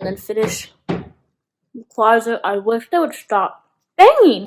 then finish the closet. I wish they would stop banging.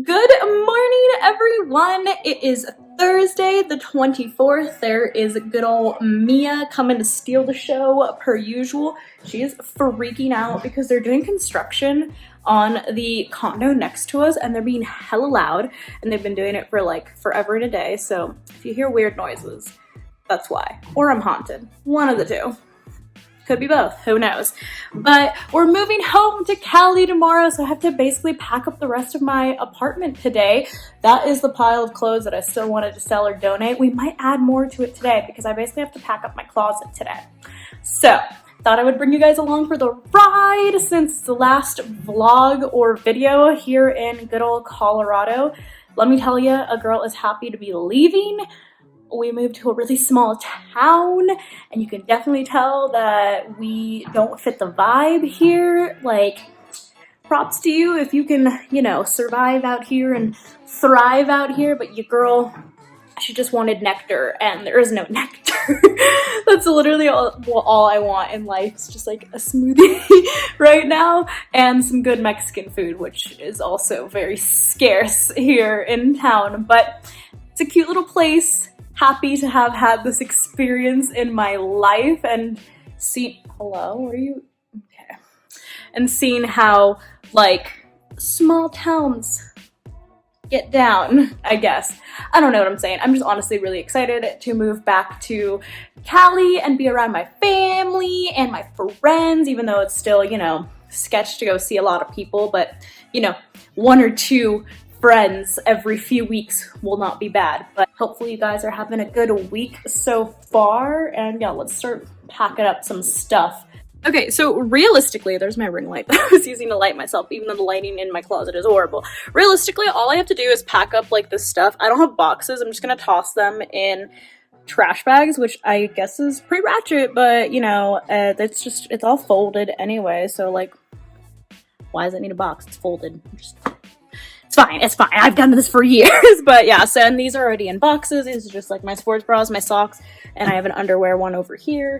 Good morning, everyone. It is Thursday the 24th. There is good old Mia coming to steal the show per usual. She is freaking out because they're doing construction on the condo next to us and they're being hella loud, and they've been doing it for like forever and a day. So if you hear weird noises, that's why. Or I'm haunted. One of the two. Could be both, who knows. But we're moving home to Cali tomorrow, so I have to basically pack up the rest of my apartment today. That is the pile of clothes that I still wanted to sell or donate. We might add more to it today because I basically have to pack up my closet today. So, thought I would bring you guys along for the ride since it's the last vlog or video here in good old Colorado. Let me tell you, a girl is happy to be leaving. We moved to a really small town, and you can definitely tell that we don't fit the vibe here. Like, props to you if you can, you know, survive out here and thrive out here, but your girl, she just wanted Nektar, and there is no Nektar. That's literally all I want in life. It's just like a smoothie right now, and some good Mexican food, which is also very scarce here in town, but it's a cute little place. Happy to have had this experience in my life and see, hello, what are you, okay, and seeing how, like, small towns get down, I guess. I don't know what I'm saying. I'm just honestly really excited to move back to Cali and be around my family and my friends, even though it's still, you know, sketch to go see a lot of people, but, you know, one or two friends every few weeks will not be bad. But hopefully you guys are having a good week so far, and yeah, let's start packing up some stuff. Okay, so realistically, there's my ring light that I was using to light myself, even though the lighting in my closet is horrible. Realistically, all I have to do is pack up like this stuff. I don't have boxes. I'm just gonna toss them in trash bags, which I guess is pretty ratchet, but you know, it's all folded anyway, so like, why does it need a box? It's folded. It's fine. I've done this for years. But yeah, so, and these are already in boxes. These are just like my sports bras, my socks, and I have an underwear one over here.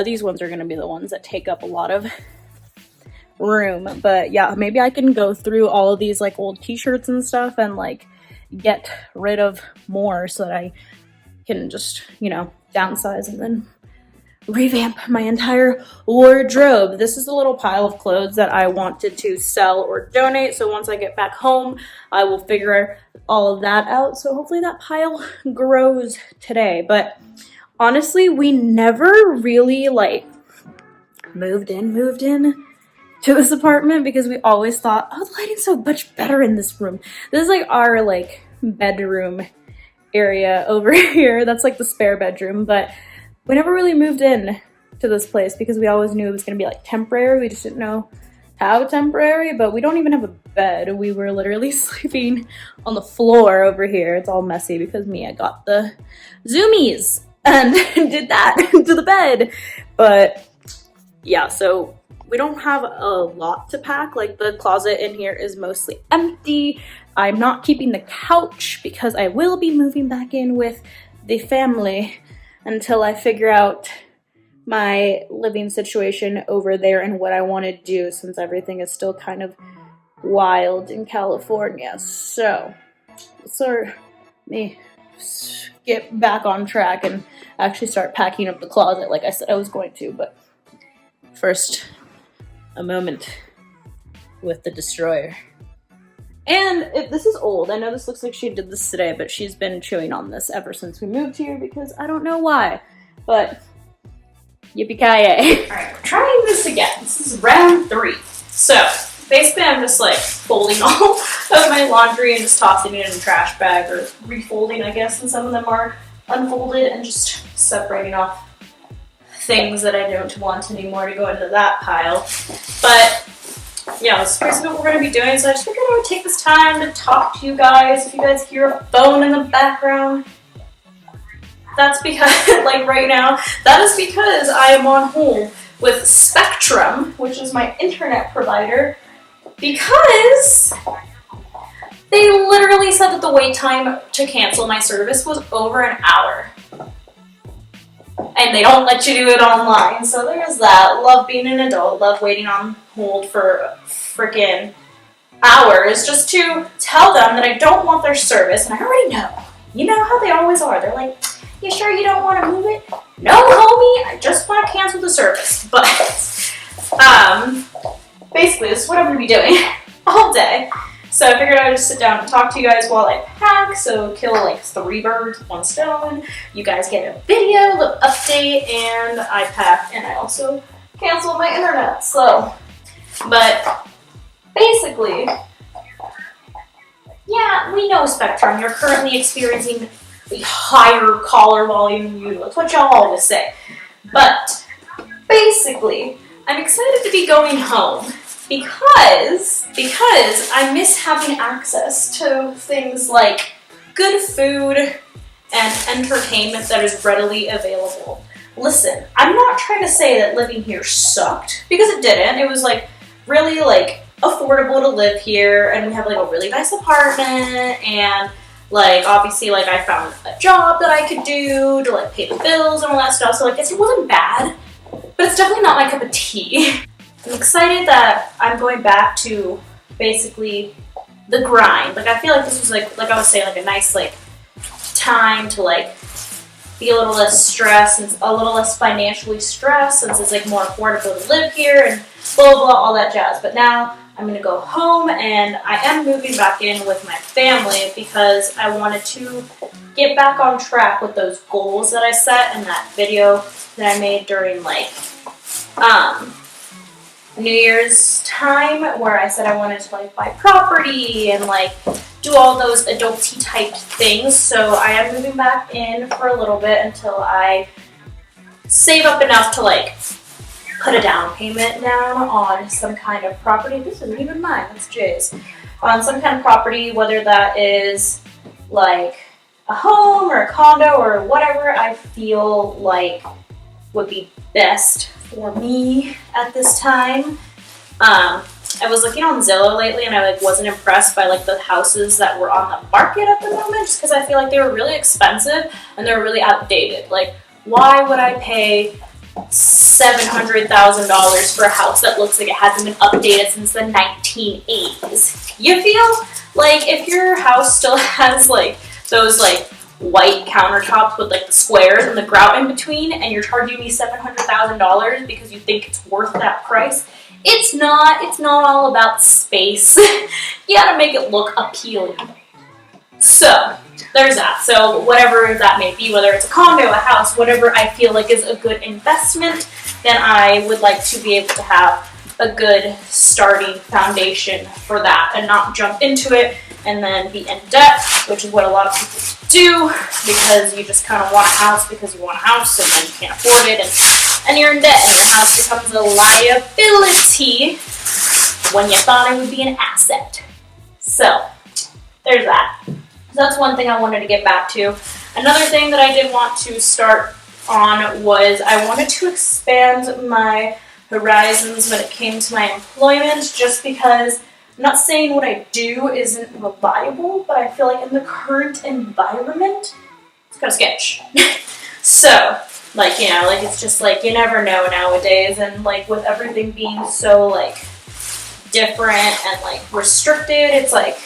These ones are going to be the ones that take up a lot of room. But yeah, maybe I can go through all of these like old t-shirts and stuff and like get rid of more so that I can just, you know, downsize and then revamp my entire wardrobe. This is a little pile of clothes that I wanted to sell or donate, so once I get back home I will figure all of that out, so hopefully that pile grows today. But honestly, we never really like moved in to this apartment because we always thought, oh, the lighting's so much better in this room. This is like our like bedroom area over here. That's like the spare bedroom, but we never really moved in to this place because we always knew it was going to be like temporary. We just didn't know how temporary, but we don't even have a bed. We were literally sleeping on the floor over here. It's all messy because Mia got the zoomies and did that to the bed. But yeah, so we don't have a lot to pack. Like the closet in here is mostly empty. I'm not keeping the couch because I will be moving back in with the family until I figure out my living situation over there and what I want to do, since everything is still kind of wild in California. So let's me get back on track and actually start packing up the closet like I said I was going to. But first, a moment with the destroyer. And this is old. I know this looks like she did this today, but she's been chewing on this ever since we moved here because I don't know why. But yippee-ki-yay. Alright, we're trying this again. This is round 3. So basically I'm just like folding all of my laundry and just tossing it in a trash bag, or refolding, I guess, and some of them are unfolded, and just separating off things that I don't want anymore to go into that pile. But yeah, that's basically what we're going to be doing, so I just figured I would take this time to talk to you guys. If you guys hear a phone in the background, that's because, like right now, that is because I am on hold with Spectrum, which is my internet provider, because said that the wait time to cancel my service was over an hour. And they don't let you do it online, so there's that. Love being an adult, love waiting on hold for freaking hours just to tell them that I don't want their service, and I already know. You know how they always are. They're like, you sure you don't want to move it? No, homie, I just want to cancel the service. But, basically, this is what I'm going to be doing all day. So I figured I'd just sit down and talk to you guys while I pack, so kill like 3 birds with 1 stone. You guys get a video, a little update, and I pack, and I also cancel my internet, so. But basically, yeah, we know Spectrum, you're currently experiencing a higher caller volume than usual. That's what y'all always say. But basically, I'm excited to be going home. Because I miss having access to things like good food and entertainment that is readily available. Listen, I'm not trying to say that living here sucked, because it didn't. It was like really like affordable to live here, and we have like a really nice apartment, and like obviously like I found a job that I could do to like pay the bills and all that stuff. So like it wasn't bad, but it's definitely not my cup of tea. I'm excited that I'm going back to basically the grind. Like I feel like this was like I was saying, like a nice like time to like be a little less stressed and a little less financially stressed, since it's like more affordable to live here and blah blah blah, all that jazz. But now I'm gonna go home, and I am moving back in with my family because I wanted to get back on track with those goals that I set in that video that I made during like New Year's time, where I said I wanted to like buy property and like do all those adulty type things. So I am moving back in for a little bit until I save up enough to like put a down payment down on some kind of property. This isn't even mine, that's Jay's. On some kind of property, whether that is like a home or a condo or whatever I feel like would be best for me at this time. I was looking on Zillow lately, and I like wasn't impressed by like the houses that were on the market at the moment, just because I feel like they were really expensive and they were really outdated. Like, why would I pay $700,000 for a house that looks like it hasn't been updated since the 1980s? You feel like if your house still has like those like white countertops with like the squares and the grout in between, and you're charging me $700,000 because you think it's worth that price, it's not all about space. You gotta make it look appealing. So there's that. So whatever that may be, whether it's a condo, a house, whatever I feel like is a good investment, then I would like to be able to have a good starting foundation for that and not jump into it and then be in debt, which is what a lot of people do, because you just kind of want a house because you want a house and then you can't afford it, and you're in debt, and your house becomes a liability when you thought it would be an asset. So there's that. So that's one thing I wanted to get back to. Another thing that I did want to start on was I wanted to expand my horizons when it came to my employment, just because I'm not saying what I do isn't reliable, but I feel like in the current environment, it's kind of sketch. So, like, you know, like, it's just like, you never know nowadays, and like with everything being so like different and like restricted, it's like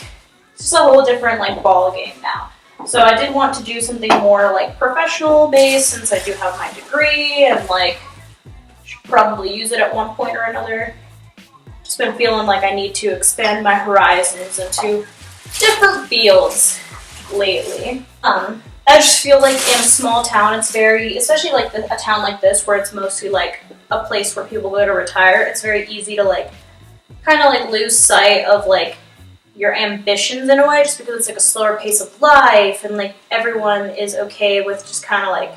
it's just a whole different like ball game now. So I did want to do something more like professional based, since I do have my degree and like should probably use it at one point or another. Just been feeling like I need to expand my horizons into different fields lately. I just feel like in a small town, it's very, especially like a town like this where it's mostly like a place where people go to retire, it's very easy to like kind of like lose sight of like your ambitions in a way, just because it's like a slower pace of life, and like everyone is okay with just kind of like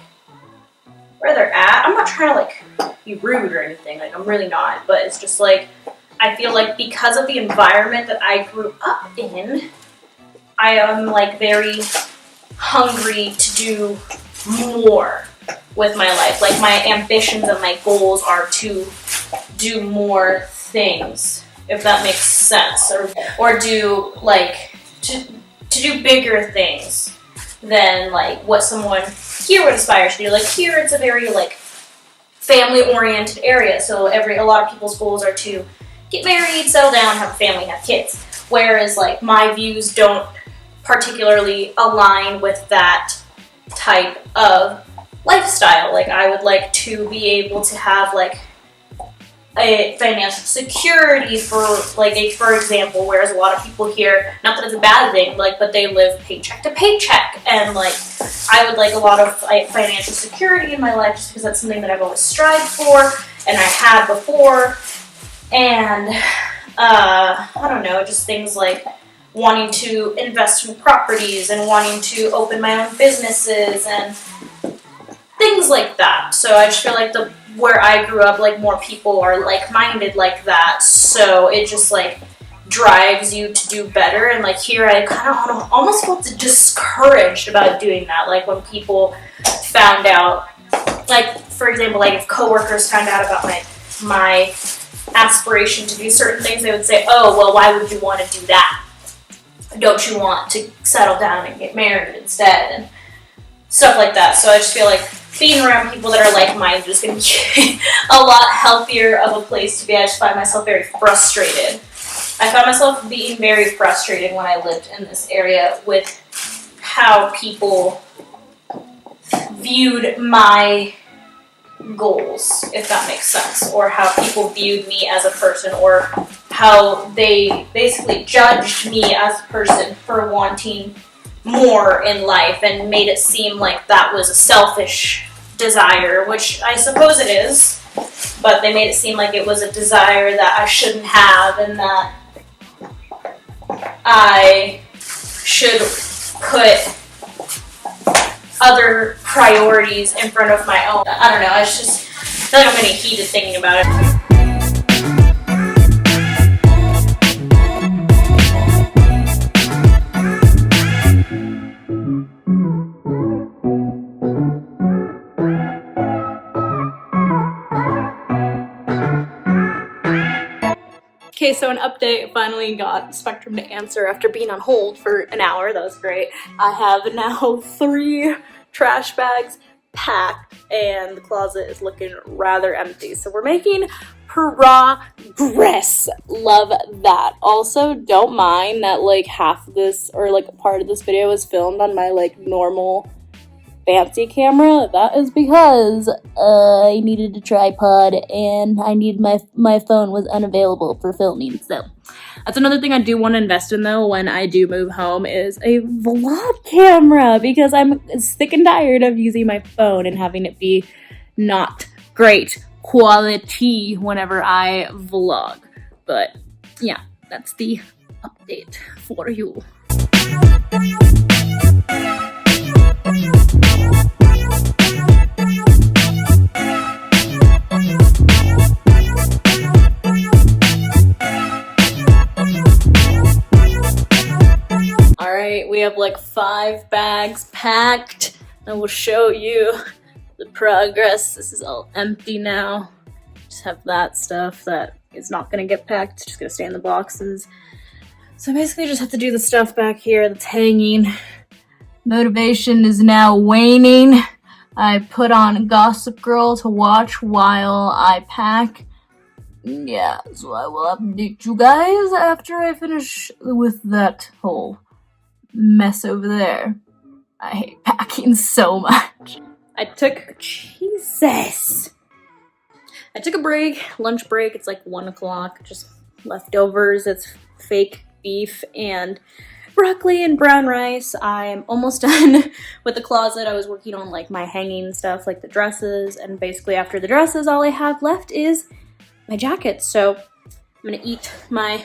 where they're at. I'm not trying to like be rude or anything, like I'm really not, but it's just like I feel like because of the environment that I grew up in, I am like very hungry to do more with my life. Like my ambitions and my goals are to do more things, if that makes sense, or do like to to do bigger things than like what someone here would aspire to do. Like here it's a very like family-oriented area, so a lot of people's goals are to get married, settle down, have a family, have kids. Whereas like my views don't particularly align with that type of lifestyle. Like I would like to be able to have like a financial security for example, whereas a lot of people here, not that it's a bad thing, like, but they live paycheck to paycheck, and like I would like a lot of financial security in my life just because that's something that I've always strived for and I had before. And I don't know, just things like wanting to invest in properties and wanting to open my own businesses and things like that. So I just feel like where I grew up, like more people are like-minded like that, so it just like drives you to do better. And like here I kind of almost felt discouraged about doing that. Like when people found out, like for example, like if coworkers found out about my aspiration to do certain things, they would say, oh well, why would you want to do that? Don't you want to settle down and get married instead, and stuff like that. So I just feel like being around people that are like-minded is going to be a lot healthier of a place to be. I just find myself very frustrated. I found myself being very frustrated when I lived in this area with how people viewed my goals, if that makes sense, or how people viewed me as a person, or how they basically judged me as a person for wanting more in life and made it seem like that was a selfish desire, which I suppose it is, but they made it seem like it was a desire that I shouldn't have and that I should put other priorities in front of my own. I don't know, I just feel like I'm getting heated thinking about it. Okay, so an update, finally got Spectrum to answer after being on hold for an hour. That was great. I have now 3 trash bags packed and the closet is looking rather empty. So we're making progress. Love that. Also, don't mind that like half of this or like part of this video was filmed on my like normal fancy camera. That is because I needed a tripod and I needed my phone was unavailable for filming. So that's another thing I do want to invest in though when I do move home is a vlog camera, because I'm sick and tired of using my phone and having it be not great quality whenever I vlog. But yeah, that's the update for you. Alright, we have like 5 bags packed. I will show you the progress. This is all empty now. Just have that stuff that is not gonna get packed, just gonna stay in the boxes. So basically just have to do the stuff back here that's hanging. Motivation is now waning. I put on Gossip Girl to watch while I pack. Yeah, so I will update you guys after I finish with that whole mess over there. I hate packing so much. I took a break, lunch break. It's like 1 o'clock, just leftovers. It's fake beef and broccoli and brown rice. I'm almost done with the closet. I was working on like my hanging stuff, like the dresses, and basically after the dresses, all I have left is my jackets. So I'm gonna eat my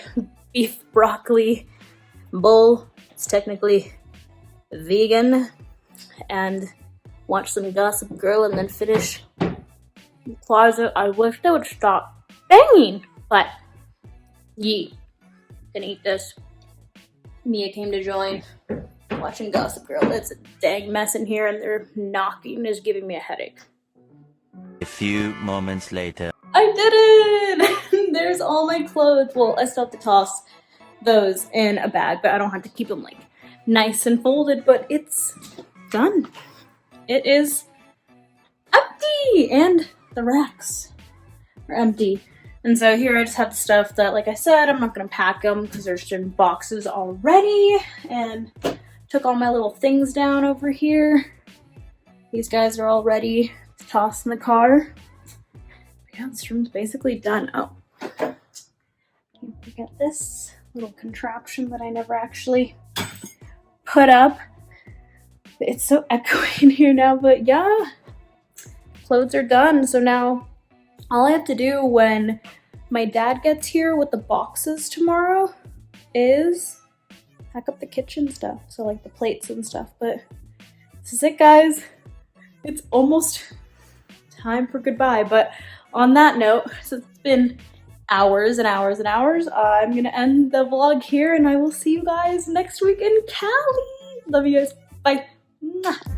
beef broccoli bowl. It's technically vegan, and watch some Gossip Girl and then finish the closet. I wish they would stop banging, but yee, gonna eat this. Mia came to join, watching Gossip Girl. It's a dang mess in here and their knocking is giving me a headache. A few moments later. I did it! There's all my clothes. Well, I still have to toss those in a bag, but I don't have to keep them like nice and folded, but it's done. It is empty and the racks are empty. And so here I just have stuff that, like I said, I'm not gonna pack them because they're just in boxes already, and took all my little things down over here. These guys are all ready to toss in the car. Yeah, this room's basically done. Oh, can't forget this little contraption that I never actually put up. It's so echoey in here now, but yeah, clothes are done. So now all I have to do when my dad gets here with the boxes tomorrow is pack up the kitchen stuff. So like the plates and stuff, but this is it, guys. It's almost time for goodbye. But on that note, since it's been hours and hours and hours, I'm gonna end the vlog here and I will see you guys next week in Cali. Love you guys. Bye. Mwah.